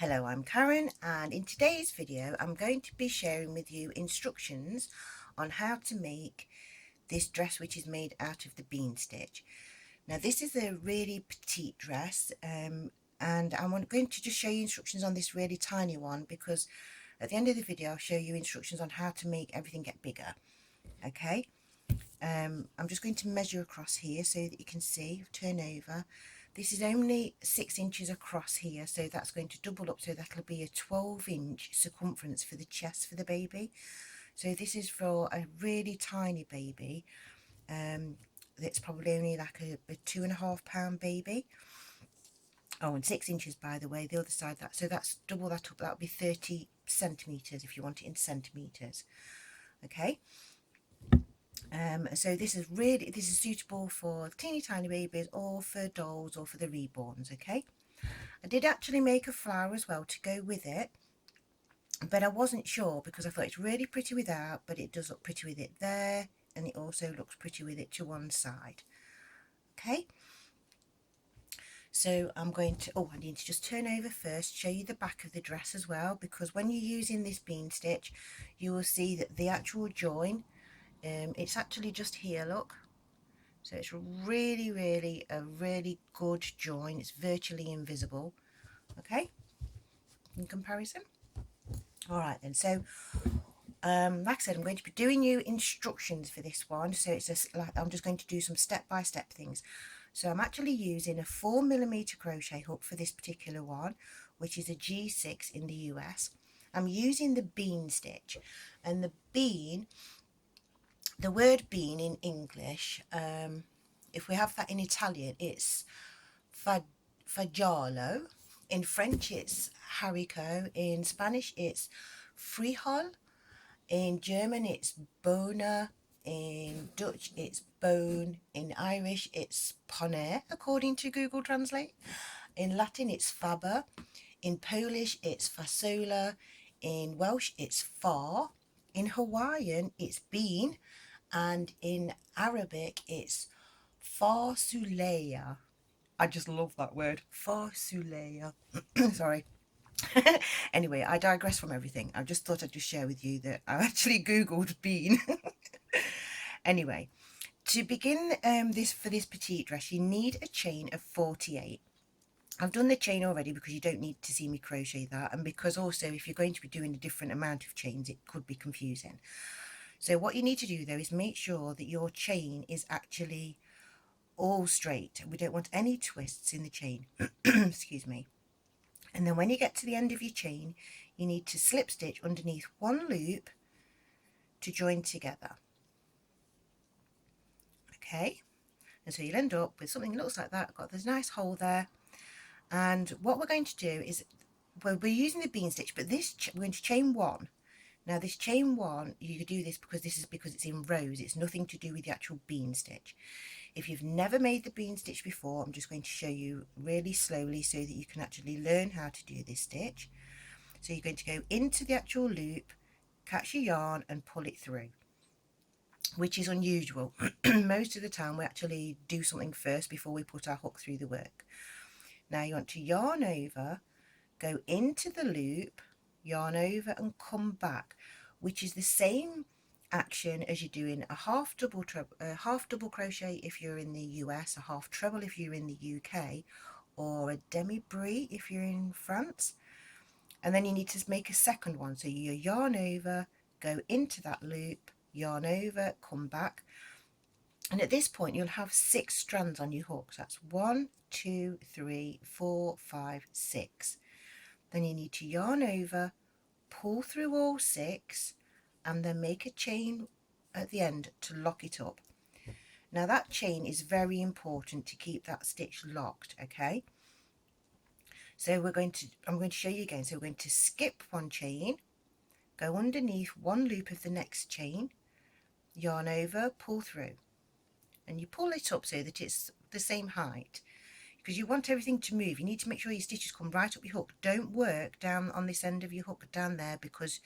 Hello, I'm Karen, and in today's video I'm going to be sharing with you instructions on how to make this dress, which is made out of the bean stitch. Now this is a really petite dress, and I'm going to just show you instructions on this really tiny one, because at the end of the video I'll show you instructions on how to make everything get bigger. Okay, I'm just going to measure across here so that you can see. Turn over. This is only 6 inches across here, so that's going to double up, so that'll be a 12-inch circumference for the chest for the baby. So this is for a really tiny baby, that's probably only like a 2.5 pound baby. Oh, and 6 inches, by the way, the other side, that, so that's double that up. That'll be 30 centimeters if you want it in centimeters. Okay, so this is suitable for teeny tiny babies, or for dolls, or for the reborns. Okay, I did actually make a flower as well to go with it, but I wasn't sure because I thought it's really pretty without, but it does look pretty with it there, and it also looks pretty with it to one side. Okay, so I'm going to, I need to just turn over first, show you the back of the dress as well, because when you're using this bean stitch you will see that the actual join, it's actually just here, look. So it's really a really good join. It's virtually invisible. Okay, in comparison. All right then, so like I said, I'm going to be doing you instructions for this one, so it's just like I'm just going to do some step-by-step things. So I'm actually using a 4mm crochet hook for this particular one, which is a G6 in the US. I'm using the bean stitch, and the word bean in English, if we have that in Italian, it's fagiolo. In French, it's haricot. In Spanish, it's frijol. In German, it's bohne. In Dutch, it's bone. In Irish, it's ponere, according to Google Translate. In Latin, it's faber. In Polish, it's fasola. In Welsh, it's far. In Hawaiian, it's bean. And in Arabic, it's farsuleya. I just love that word, farsuleya. Sorry. Anyway, I digress from everything. I just thought I'd just share with you that I actually googled bean. Anyway, to begin for this petite dress, you need a chain of 48. I've done the chain already because you don't need to see me crochet that, and because also if you're going to be doing a different amount of chains it could be confusing. So what you need to do though is make sure that your chain is actually all straight. We don't want any twists in the chain. Excuse me. And then when you get to the end of your chain, you need to slip stitch underneath one loop to join together. Okay, and so you'll end up with something that looks like that. Got this nice hole there. And what we're going to do is, well, we're using the bean stitch, but this we're going to chain one. Now this chain one, you could do this because it's in rows. It's nothing to do with the actual bean stitch. If you've never made the bean stitch before, I'm just going to show you really slowly so that you can actually learn how to do this stitch. So you're going to go into the actual loop, catch your yarn and pull it through, which is unusual. Most of the time we actually do something first before we put our hook through the work. Now you want to yarn over, go into the loop, yarn over and come back, which is the same action as you're doing a half double crochet if you're in the US, a half treble if you're in the UK, or a demi-brie if you're in France. And then you need to make a second one, so you yarn over, go into that loop, yarn over, come back, and at this point you'll have 6 strands on your hook. So that's 1, 2, 3, 4, 5, 6. Then you need to yarn over, pull through all 6, and then make a chain at the end to lock it up. Now that chain is very important to keep that stitch locked. Okay, so I'm going to show you again. So we're going to skip one chain, go underneath one loop of the next chain, yarn over, pull through, and you pull it up so that it's the same height, because you want everything to move. You need to make sure your stitches come right up your hook. Don't work down on this end of your hook down there, because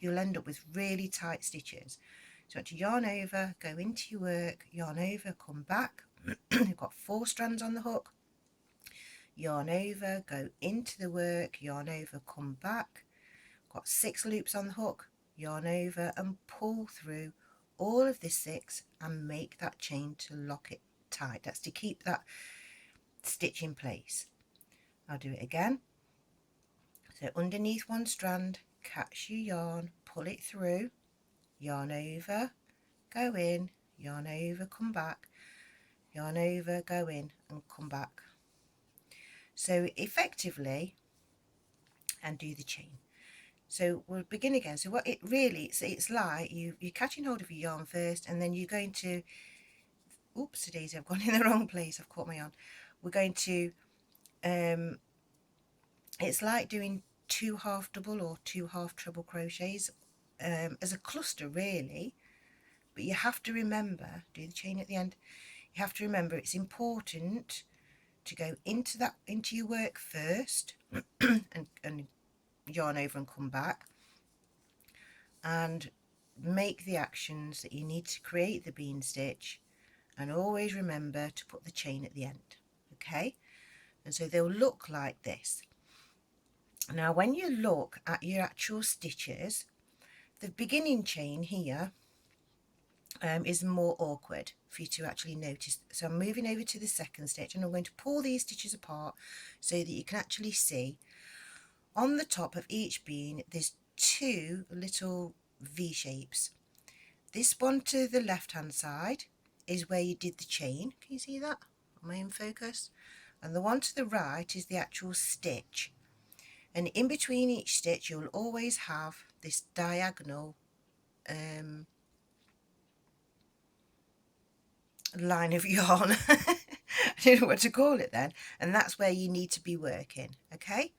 you'll end up with really tight stitches. So you want to yarn over, go into your work, yarn over, come back. You've got 4 strands on the hook, yarn over, go into the work, yarn over, come back, got 6 loops on the hook, yarn over and pull through all of the 6 and make that chain to lock it tight. That's to keep that stitch in place. I'll do it again. So underneath one strand, catch your yarn, pull it through, yarn over, go in, yarn over, come back, yarn over, go in and come back. So effectively, and do the chain. So we'll begin again. So what it really, it's like you're catching hold of your yarn first, and then you're going to, oops a daisy, I've gone in the wrong place, I've caught my yarn. We're going to, it's like doing 2 half double or 2 half treble crochets as a cluster really, but you have to remember, do the chain at the end, you have to remember it's important to go into your work first and yarn over and come back and make the actions that you need to create the bean stitch, and always remember to put the chain at the end. Okay, and so they'll look like this. Now when you look at your actual stitches, the beginning chain here is more awkward for you to actually notice. So I'm moving over to the second stitch and I'm going to pull these stitches apart so that you can actually see on the top of each bean there's 2 little V shapes. This one to the left hand side is where you did the chain. Can you see that? Am I in focus? And the one to the right is the actual stitch. And in between each stitch you'll always have this diagonal line of yarn. I don't know what to call it then, and that's where you need to be working. Okay,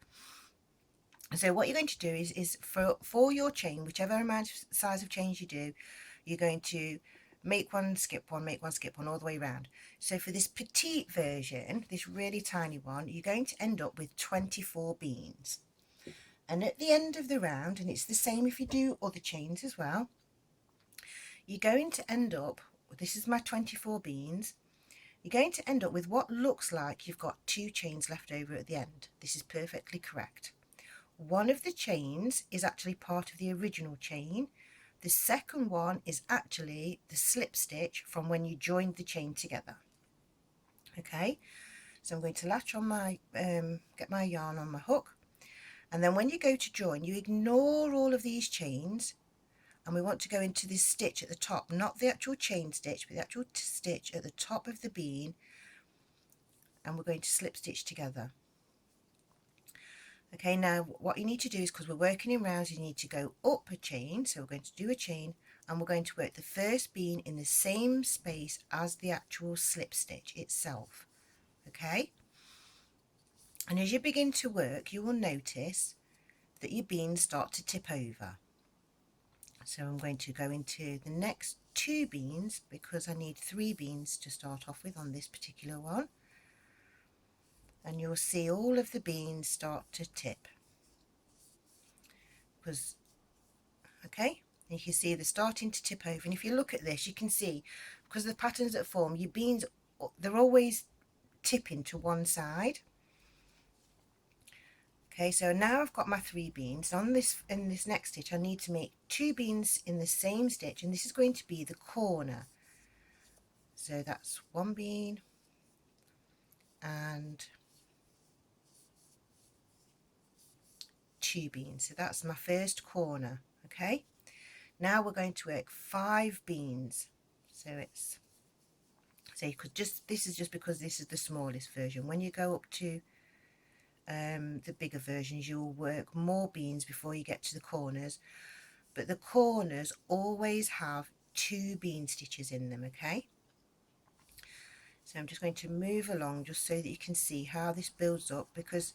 so what you're going to do is for your chain, whichever amount of size of chains you do, you're going to make one, skip one, make one, skip one, all the way around. So for this petite version, this really tiny one, you're going to end up with 24 beans. And at the end of the round, and it's the same if you do other chains as well, you're going to end up, this is my 24 beans, you're going to end up with what looks like you've got 2 chains left over at the end. This is perfectly correct. One of the chains is actually part of the original chain. The second one is actually the slip stitch from when you joined the chain together. Okay, so I'm going to latch on my, get my yarn on my hook, and then when you go to join, you ignore all of these chains, and we want to go into this stitch at the top, not the actual chain stitch, but the actual stitch at the top of the bean, and we're going to slip stitch together. Okay, now what you need to do is, because we're working in rounds, you need to go up a chain. So we're going to do a chain and we're going to work the first bean in the same space as the actual slip stitch itself. Okay, and as you begin to work, you will notice that your beans start to tip over. So I'm going to go into the next 2 beans because I need 3 beans to start off with on this particular one. And you'll see all of the beans start to tip, because okay, you can see they're starting to tip over, and if you look at this you can see, because the patterns that form, your beans, they're always tipping to one side. Okay, so now I've got my 3 beans on this. In this next stitch I need to make 2 beans in the same stitch, and this is going to be the corner. So that's 1 bean and 2 beans, so that's my first corner. Okay, now we're going to work 5 beans, so it's, so you could just, this is just because this is the smallest version. When you go up to the bigger versions, you'll work more beans before you get to the corners, but the corners always have 2 bean stitches in them. Okay, so I'm just going to move along just so that you can see how this builds up, because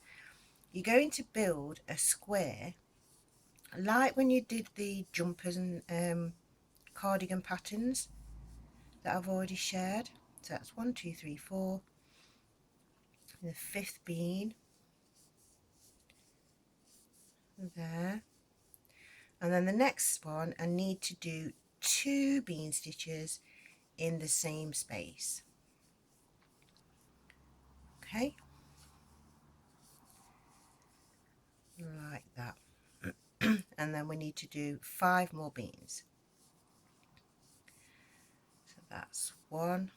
you're going to build a square like when you did the jumpers and cardigan patterns that I've already shared. So that's 1, 2, 3, 4, and the 5th bean there, and then the next one I need to do 2 bean stitches in the same space. Okay, and then we need to do 5 more beans. So that's 1,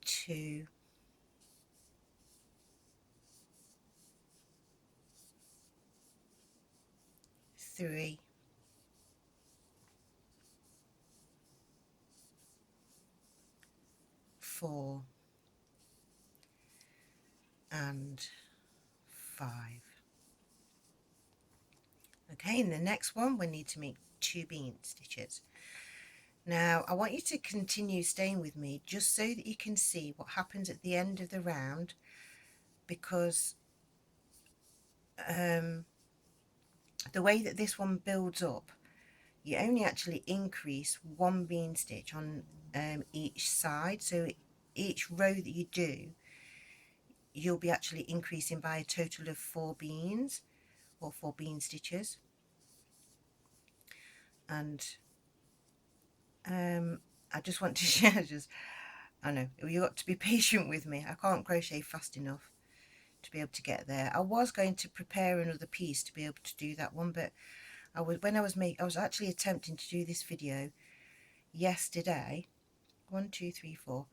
2, 3, 4 and 5. Okay, in the next one we need to make 2 bean stitches. Now I want you to continue staying with me just so that you can see what happens at the end of the round, because the way that this one builds up, you only actually increase 1 bean stitch on each side. So each row that you do, you'll be actually increasing by a total of 4 beans or 4 bean stitches. And I just want to share, I know you got to be patient with me. I can't crochet fast enough to be able to get there. I was going to prepare another piece to be able to do that one, but I was actually attempting to do this video yesterday. 1, 2, 3, 4,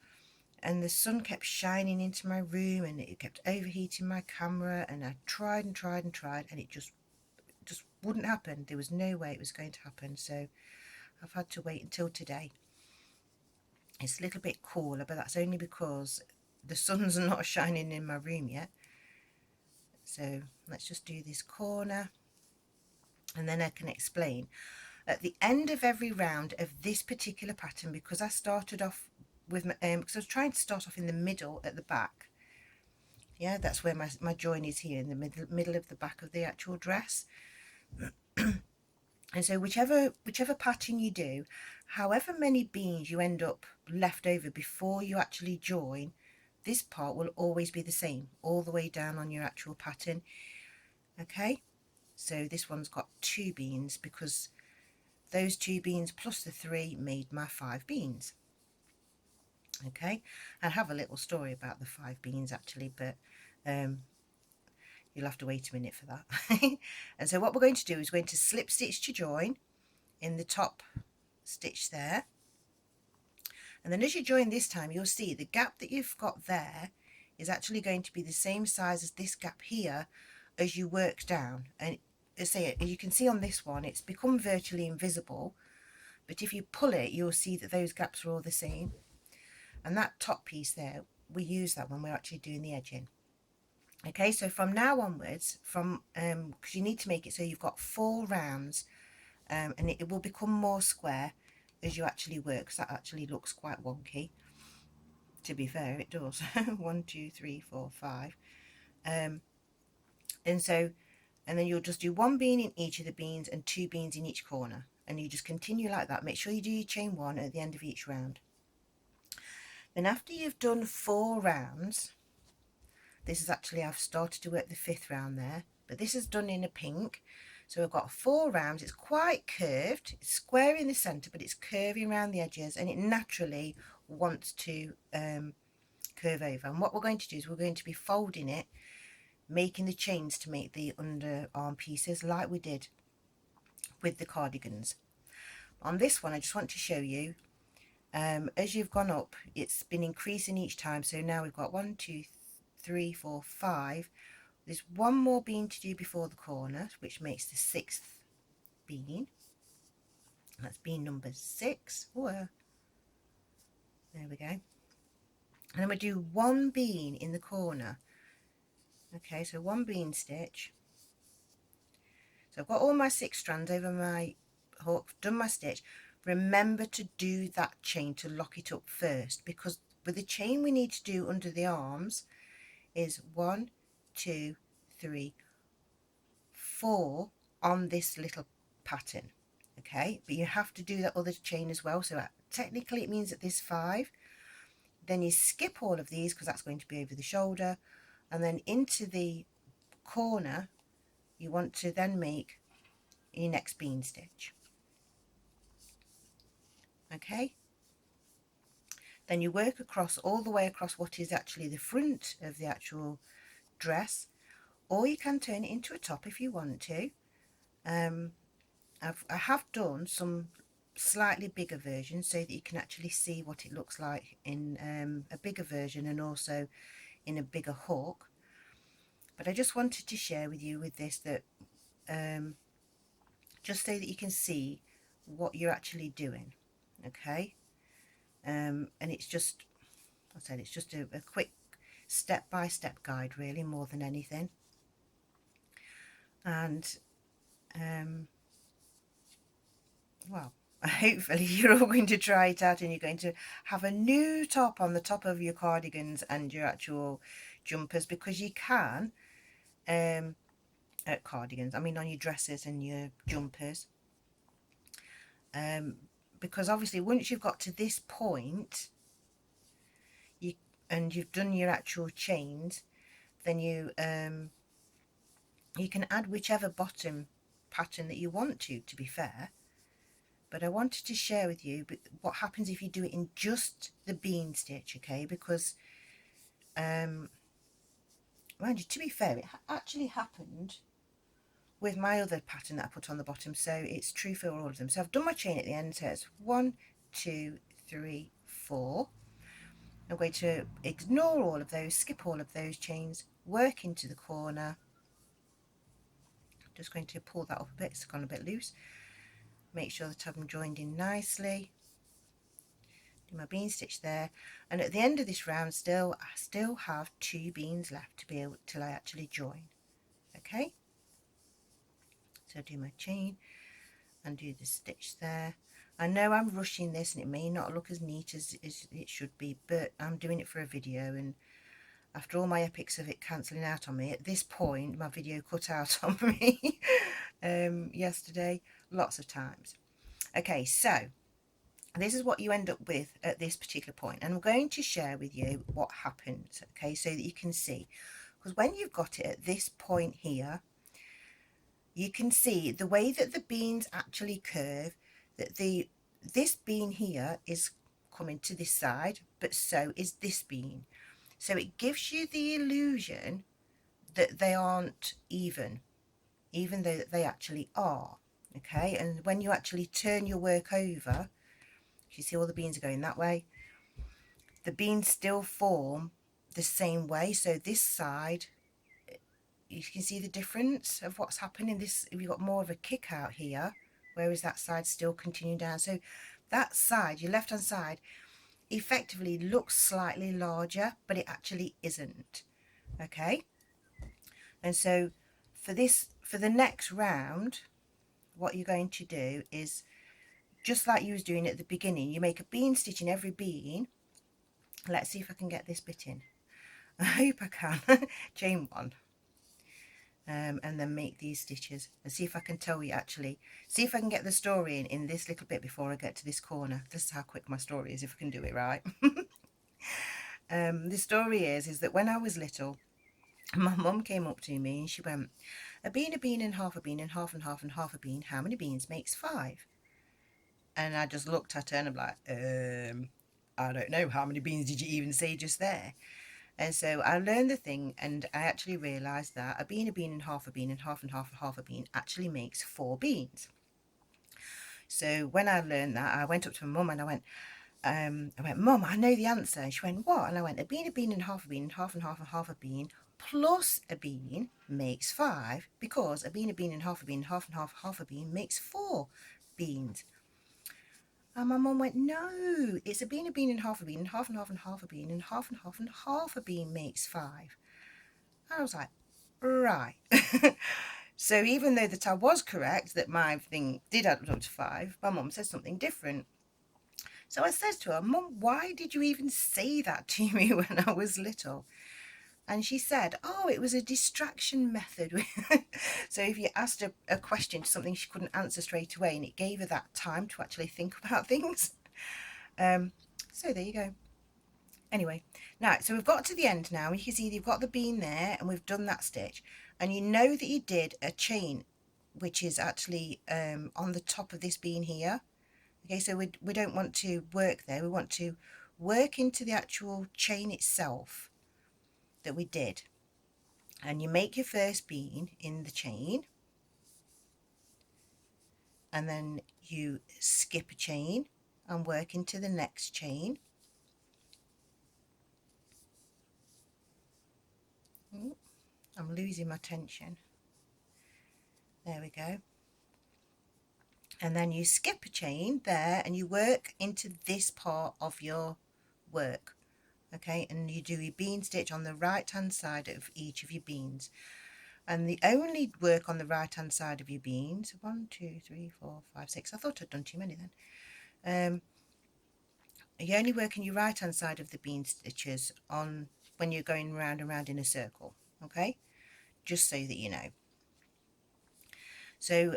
and the sun kept shining into my room and it kept overheating my camera, and I tried and tried and tried, and it just wouldn't happen. There was no way it was going to happen, so I've had to wait until today. It's a little bit cooler, but that's only because the sun's not shining in my room yet. So let's just do this corner, and then I can explain. At the end of every round of this particular pattern, because I started off with my, because I was trying to start off in the middle at the back. Yeah, that's where my join is, here in the middle of the back of the actual dress. And so whichever pattern you do, however many beans you end up left over before you actually join, this part will always be the same all the way down on your actual pattern. Okay, so this one's got 2 beans because those 2 beans plus the 3 made my 5 beans. Okay, I have a little story about the 5 beans actually, but you'll have to wait a minute for that. And so what we're going to do is we're going to slip stitch to join in the top stitch there, and then as you join this time, you'll see the gap that you've got there is actually going to be the same size as this gap here as you work down. And say, you can see on this one it's become virtually invisible, but if you pull it, you'll see that those gaps are all the same. And that top piece there, we use that when we're actually doing the edging. Okay, so from now onwards, from because you need to make it so you've got 4 rounds, and it will become more square as you actually work, because that actually looks quite wonky. To be fair, it does. 1, 2, 3, 4, 5, and then you'll just do 1 bean in each of the beans and 2 beans in each corner, and you just continue like that. Make sure you do your chain 1 at the end of each round. Then after you've done 4 rounds, this is actually, I've started to work the 5th round there, but this is done in a pink. So I've got 4 rounds. It's quite curved, it's square in the center, but it's curving around the edges, and it naturally wants to curve over. And what we're going to do is we're going to be folding it, making the chains to make the underarm pieces like we did with the cardigans. On this one, I just want to show you, as you've gone up, it's been increasing each time. So now we've got 1, 2, 3, 4, 5. There's 1 more bean to do before the corner, which makes the 6th bean. That's bean number 6. There we go. And then we do 1 bean in the corner. Okay, so 1 bean stitch. So I've got all my 6 strands over my hook, done my stitch. Remember to do that chain to lock it up first, because with the chain we need to do under the arms is 1, 2, 3, 4 on this little pattern. Okay, but you have to do that other chain as well. So technically it means that there's 5. Then you skip all of these because that's going to be over the shoulder, and then into the corner you want to then make your next bean stitch. Okay, Then you work across all the way across what is actually the front of the actual dress, or you can turn it into a top if you want to. I have done some slightly bigger versions so that you can actually see what it looks like in a bigger version and also in a bigger hook. But I just wanted to share with you with this that just so that you can see what you're actually doing, okay? And it's just, I said, it's just a quick step-by-step guide really, more than anything. And well, hopefully you're all going to try it out and you're going to have a new top on the top of your cardigans and your actual jumpers, because you can cardigans, I mean on your dresses and your jumpers, because obviously once you've got to this point and you've done your actual chains, then you can add whichever bottom pattern that you want to be fair. But I wanted to share with you what happens if you do it in just the bean stitch, okay? Because mind you, to be fair, it actually happened with my other pattern that I put on the bottom, so it's true for all of them. So I've done my chain at the end, so it's 1 2 3 4. I'm going to ignore all of those, skip all of those chains, work into the corner. Just going to pull that up a bit, it's gone a bit loose. Make sure that I'm joined in nicely. Do my bean stitch there, and at the end of this round I still have 2 beans left to be able till I actually join. Okay, so do my chain and do the stitch there. I know I'm rushing this and it may not look as neat as it should be, but I'm doing it for a video, and after all my epics of it cancelling out on me, at this point my video cut out on me yesterday lots of times. Okay, so this is what you end up with at this particular point, and I'm going to share with you what happens, okay, so that you can see, because when you've got it at this point here, you can see the way that the beans actually curve, that this bean here is coming to this side, but so is this bean, so it gives you the illusion that they aren't even though they actually are. Okay, and when you actually turn your work over, you see all the beans are going that way, the beans still form the same way. So this side, you can see the difference of what's happening. This, you've got more of a kick out here, whereas that side still continuing down. So that side, your left hand side, effectively looks slightly larger, but it actually isn't. Okay, and so for the next round, what you're going to do is just like you was doing at the beginning, you make a bean stitch in every bean. Let's see if I can get this bit in. I hope I can. Chain 1, and then make these stitches and see if I can tell you, actually see if I can get the story in this little bit before I get to this corner. This is how quick my story is, if I can do it right. The story is that when I was little, my mum came up to me and she went, a bean and half a bean and half and half and half a bean, how many beans makes 5? And I just looked at her and I'm like, I don't know, how many beans did you even say just there? And so I learned the thing, and I actually realised that a bean and half a bean and half and half a bean actually makes 4 beans. So when I learned that, I went up to my mum and I went, Mum, I know the answer. And she went, what? And I went, a bean and half a bean and half and half a bean plus a bean makes 5, because a bean and half a bean and half a bean makes 4 beans. And my mum went, no, it's a bean and half a bean and half and half a bean and half and half a bean makes 5. And I was like, right. So even though that I was correct, that my thing did add up to 5, my mum said something different. So I said to her, Mum, why did you even say that to me when I was little? And she said, oh, it was a distraction method. So if you asked a question, something she couldn't answer straight away, and it gave her that time to actually think about things. So there you go. Anyway, now, so we've got to the end now. You can see you've got the bean there and we've done that stitch. And you know that you did a chain, which is actually on the top of this bean here. Okay, so we don't want to work there. We want to work into the actual chain itself that we did, and you make your first bean in the chain, and then you skip a chain and work into the next chain. Ooh, I'm losing my tension. There we go. And then you skip a chain there and you work into this part of your work. Okay, and you do your bean stitch on the right hand side of each of your beans, and the only work on the right hand side of your beans, 1 2 3 4 5 6, I thought I'd done too many then. You only work on your right hand side of the bean stitches on when you're going round and round in a circle. Okay, just so that you know. So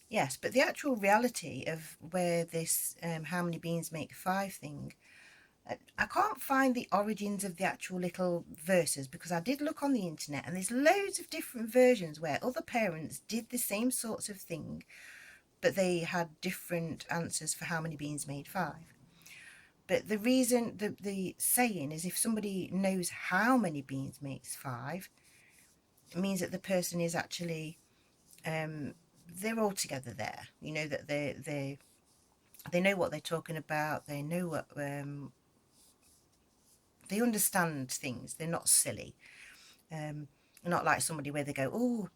yes, but the actual reality of where this how many beans make 5 thing, I can't find the origins of the actual little verses, because I did look on the internet and there's loads of different versions where other parents did the same sorts of thing, but they had different answers for how many beans made 5. But the reason, the saying is, if somebody knows how many beans makes 5, it means that the person is actually, they're all together there. You know, that they know what they're talking about. They know what, they understand things. They're not silly. Not like somebody where they go, oh,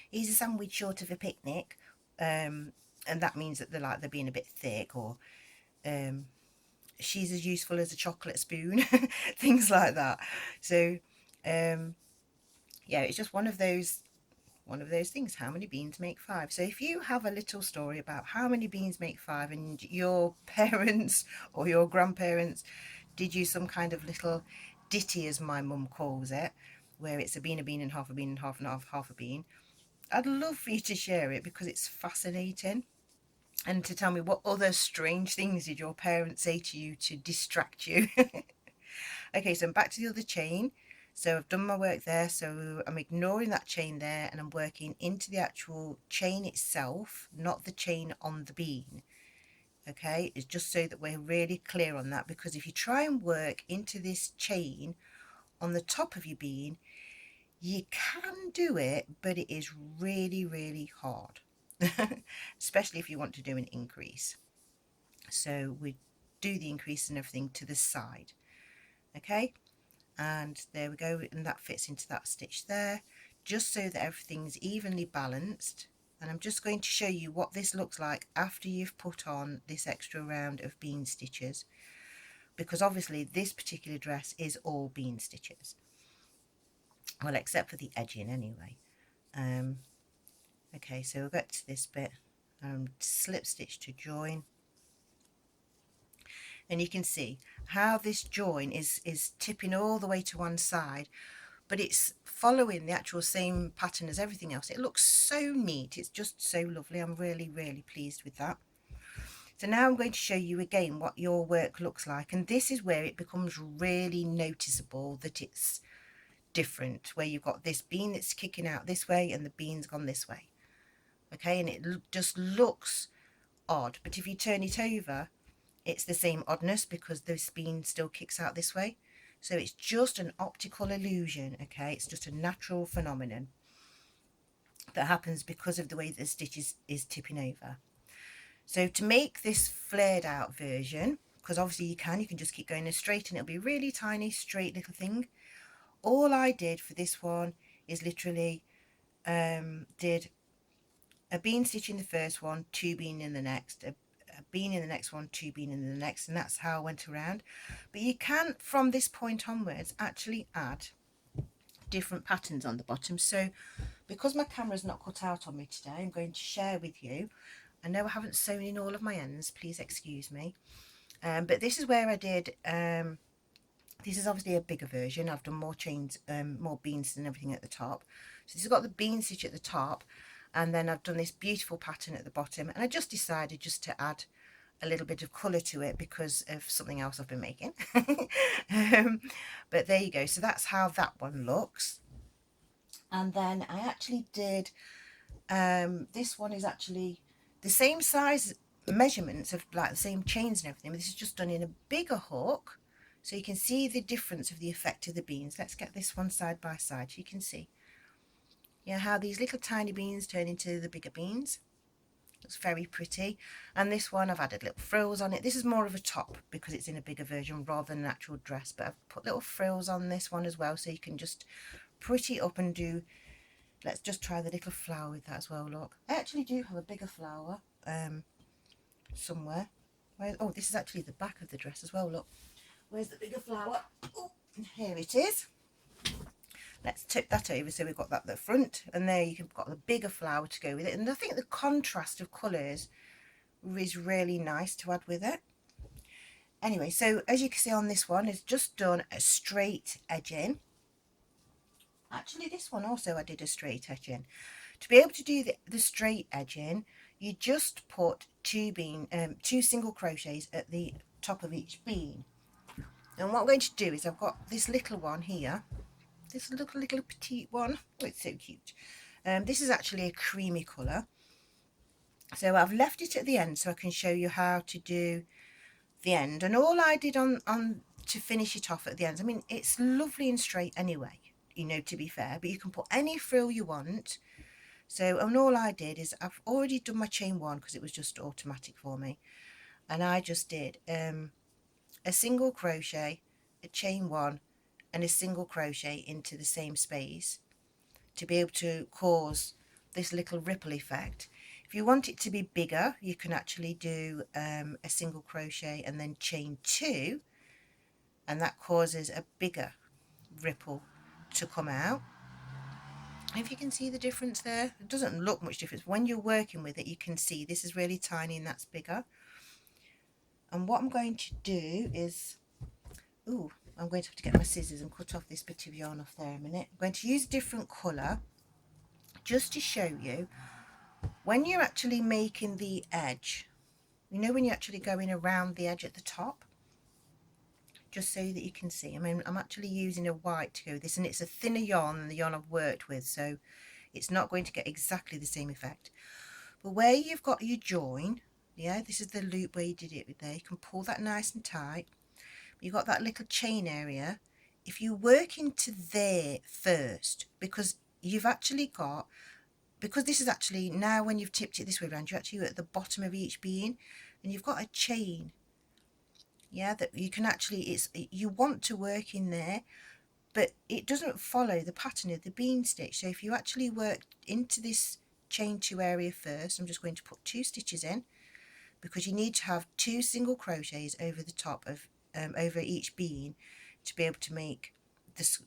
he's a sandwich short of a picnic, and that means that they're being a bit thick, or she's as useful as a chocolate spoon, things like that. So yeah, it's just one of those things. How many beans make 5? So if you have a little story about how many beans make 5, and your parents or your grandparents did you some kind of little ditty, as my mum calls it, where it's a bean, and half a bean, and half and half a bean, I'd love for you to share it, because it's fascinating. And to tell me, what other strange things did your parents say to you to distract you? Okay, so I'm back to the other chain. So I've done my work there, so I'm ignoring that chain there, and I'm working into the actual chain itself, not the chain on the bean. Okay, it's just so that we're really clear on that, because if you try and work into this chain on the top of your bean, you can do it, but it is really, really hard, especially if you want to do an increase. So we do the increase and everything to the side. Okay, and there we go, and that fits into that stitch there, just so that everything's evenly balanced. And I'm just going to show you what this looks like after you've put on this extra round of bean stitches, because obviously this particular dress is all bean stitches, well, except for the edging anyway. Okay, so we'll get to this bit, slip stitch to join, and you can see how this join is tipping all the way to one side, but it's following the actual same pattern as everything else. It looks so neat. It's just so lovely. I'm really, really pleased with that. So now I'm going to show you again what your work looks like, and this is where it becomes really noticeable that it's different, where you've got this bean that's kicking out this way and the bean's gone this way. Okay, and it just looks odd, but if you turn it over, it's the same oddness, because this bean still kicks out this way. So it's just an optical illusion. Okay, it's just a natural phenomenon that happens because of the way the stitch is tipping over. So to make this flared out version, because obviously you can just keep going straight and it'll be a really tiny straight little thing. All I did for this one is literally did a bean stitch in the first one, 2 bean in the next, a bean in the next one, 2 bean in the next, and that's how I went around. But you can, from this point onwards, actually add different patterns on the bottom. So because my camera's not cut out on me today, I'm going to share with you. I know I haven't sewn in all of my ends, please excuse me, but this is where I did this is obviously a bigger version. I've done more chains, more beans and everything at the top. So this has got the bean stitch at the top, and then I've done this beautiful pattern at the bottom, and I just decided just to add a little bit of colour to it because of something else I've been making. But there you go. So that's how that one looks. And then I actually did, this one is actually the same size measurements of like the same chains and everything, but this is just done in a bigger hook, so you can see the difference of the effect of the beans. Let's get this one side by side so you can see, yeah, how these little tiny beans turn into the bigger beans. It's very pretty. And this one I've added little frills on it. This is more of a top because it's in a bigger version rather than an actual dress, but I've put little frills on this one as well, so you can just pretty up and do. Let's just try the little flower with that as well. Look, I actually do have a bigger flower somewhere. Oh, this is actually the back of the dress as well. Look, where's the bigger flower? Oh, here it is. Let's tip that over so we've got that at the front, and there you've got the bigger flower to go with it. And I think the contrast of colours is really nice to add with it. Anyway, so as you can see on this one, it's just done a straight edging. Actually, this one also I did a straight edging. To be able to do the straight edging, you just put two single crochets at the top of each bean. And what I'm going to do is I've got this little one here, this little petite one. Oh, it's so cute. This is actually a creamy colour, so I've left it at the end so I can show you how to do the end. And all I did on to finish it off at the end, I mean, it's lovely and straight anyway, you know, to be fair, but you can put any frill you want. So, and all I did is I've already done my chain one because it was just automatic for me, and I just did a single crochet, a chain one, and a single crochet into the same space to be able to cause this little ripple effect. If you want it to be bigger, you can actually do a single crochet and then chain two, and that causes a bigger ripple to come out. If you can see the difference there, it doesn't look much difference. When you're working with it, you can see this is really tiny and that's bigger. And what I'm going to do is, I'm going to have to get my scissors and cut off this bit of yarn off there a minute. I'm going to use a different colour just to show you when you're actually making the edge, you know, when you're actually going around the edge at the top, just so that you can see. I mean, I'm actually using a white to go with this, and it's a thinner yarn than the yarn I've worked with, so it's not going to get exactly the same effect. But where you've got your join, yeah, this is the loop where you did it with there, you can pull that nice and tight. You've got that little chain area. If you work into there first, because you've actually got, because this is actually, now when you've tipped it this way around, you're actually at the bottom of each bean, and you've got a chain, yeah, that you can actually, you want to work in there, but it doesn't follow the pattern of the bean stitch. So if you actually work into this chain two area first, I'm just going to put 2 stitches in, because you need to have 2 single crochets over the top of over each bean to be able to make this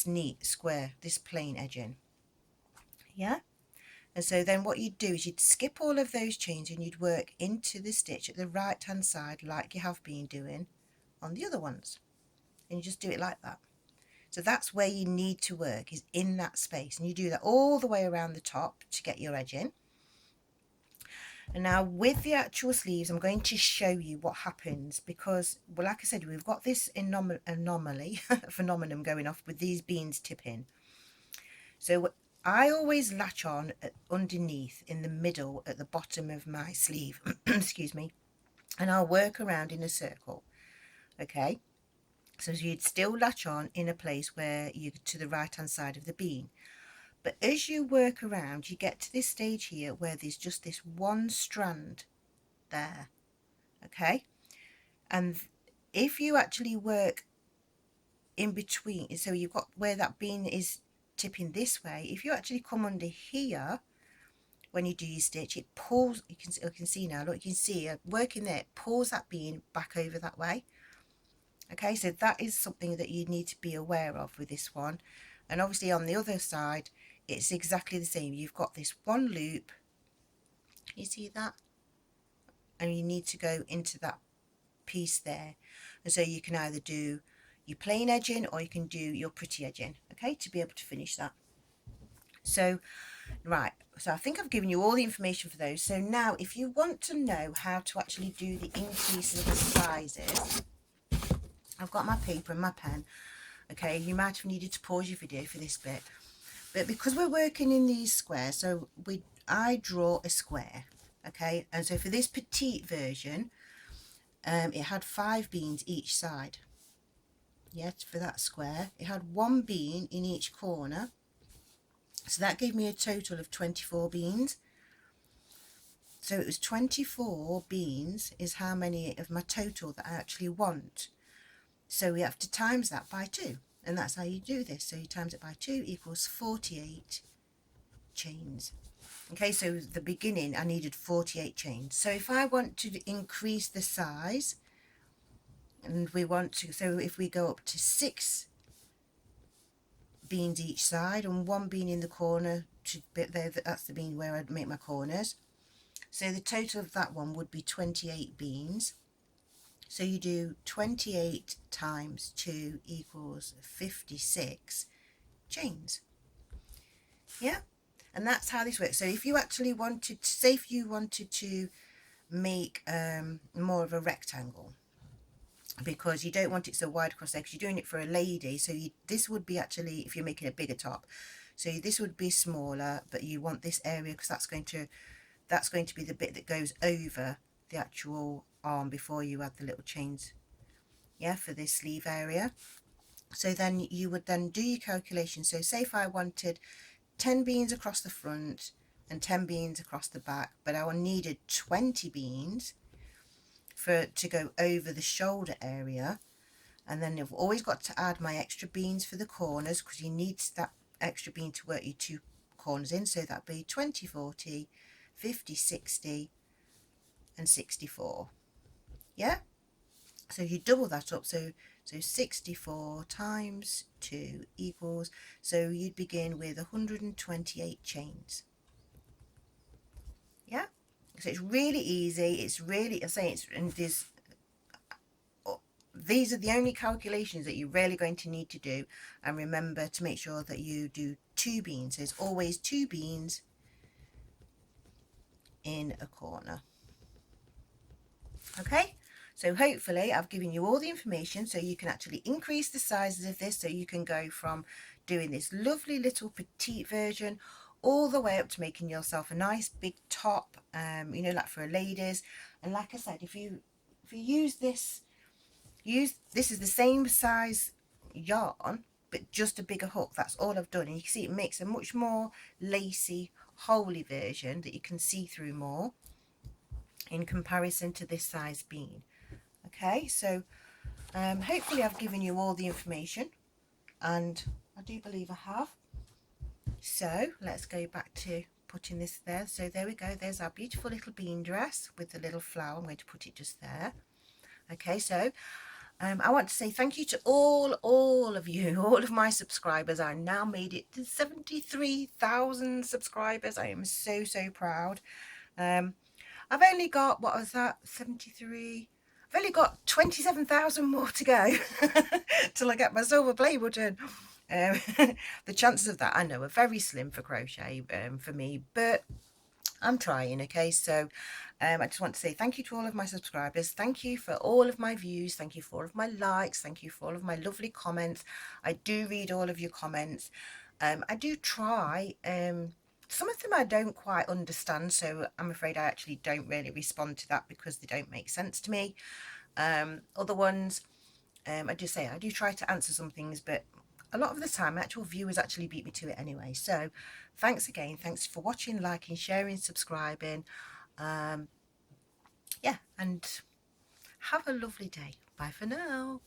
neat square, this plain edging, yeah. And so then what you'd do is you'd skip all of those chains and you'd work into the stitch at the right hand side like you have been doing on the other ones, and you just do it like that. So that's where you need to work, is in that space, and you do that all the way around the top to get your edge in. And now with the actual sleeves, I'm going to show you what happens, because, well, like I said, we've got this anomaly phenomenon going off with these beans tipping. So I always latch on underneath in the middle at the bottom of my sleeve excuse me, and I'll work around in a circle. Okay, so you'd still latch on in a place where you're to the right hand side of the bean. But as you work around, you get to this stage here where there's just this one strand there, okay? And if you actually work in between, so you've got where that bean is tipping this way, if you actually come under here when you do your stitch, it pulls, you can see now, look, you can see working there, it pulls that bean back over that way. Okay, so that is something that you need to be aware of with this one. And obviously on the other side, it's exactly the same. You've got this one loop, you see that, and you need to go into that piece there. And so you can either do your plain edging or you can do your pretty edging, okay, to be able to finish that. So right, so I think I've given you all the information for those. So now if you want to know how to actually do the increase of the sizes, I've got my paper and my pen. Okay, you might have needed to pause your video for this bit, but because we're working in these squares, so I draw a square, okay, and so for this petite version, it had 5 beans each side. Yes, for that square it had 1 bean in each corner, so that gave me a total of 24 beans. So it was 24 beans is how many of my total that I actually want. So we have to times that by 2, and that's how you do this. So you times it by 2 equals 48 chains. Okay, so the beginning I needed 48 chains. So if I want to increase the size, and we want to, so if we go up to 6 beans each side and 1 bean in the corner, to there, that's the bean where I'd make my corners. So the total of that one would be 28 beans. So you do 28 times 2 equals 56 chains. Yeah, and that's how this works. So if you actually wanted to, say if you wanted to make more of a rectangle, because you don't want it so wide across there because you're doing it for a lady, so this would be actually, if you're making a bigger top, so this would be smaller, but you want this area because that's going to be the bit that goes over the actual arm before you add the little chains, yeah, for this sleeve area. So then you would then do your calculation. So say if I wanted 10 beans across the front and 10 beans across the back, but I needed 20 beans to go over the shoulder area, and then you've always got to add my extra beans for the corners because you need that extra bean to work your 2 corners in. So that'd be 20, 40, 50, 60 and 64. Yeah, so you double that up, so 64 times 2 equals, so you'd begin with 128 chains. Yeah, so it's really easy. It's really, I say, it's, and these are the only calculations that you're really going to need to do, and remember to make sure that you do 2 beans. There's always 2 beans in a corner. Okay, so hopefully I've given you all the information so you can actually increase the sizes of this, so you can go from doing this lovely little petite version all the way up to making yourself a nice big top, you know, like for a ladies. And like I said, if you use this is the same size yarn but just a bigger hook. That's all I've done, and you can see it makes a much more lacy, holey version that you can see through more in comparison to this size bean. Okay, so hopefully I've given you all the information, and I do believe I have. So let's go back to putting this there. So there we go, there's our beautiful little bean dress with the little flower. I'm going to put it just there. Okay, so I want to say thank you to all of you, all of my subscribers. I now made it to 73,000 subscribers. I am so proud. I've only got, what was that, 73? I've only got 27,000 more to go till I get my silver play button. The chances of that, I know, are very slim for crochet for me, but I'm trying. Okay, so I just want to say thank you to all of my subscribers. Thank you for all of my views. Thank you for all of my likes. Thank you for all of my lovely comments. I do read all of your comments. I do try. Some of them I don't quite understand, so I'm afraid I actually don't really respond to that because they don't make sense to me. Other ones, I do say I do try to answer some things, but a lot of the time actual viewers actually beat me to it anyway. So thanks again, thanks for watching, liking, sharing, subscribing. Yeah, and have a lovely day. Bye for now.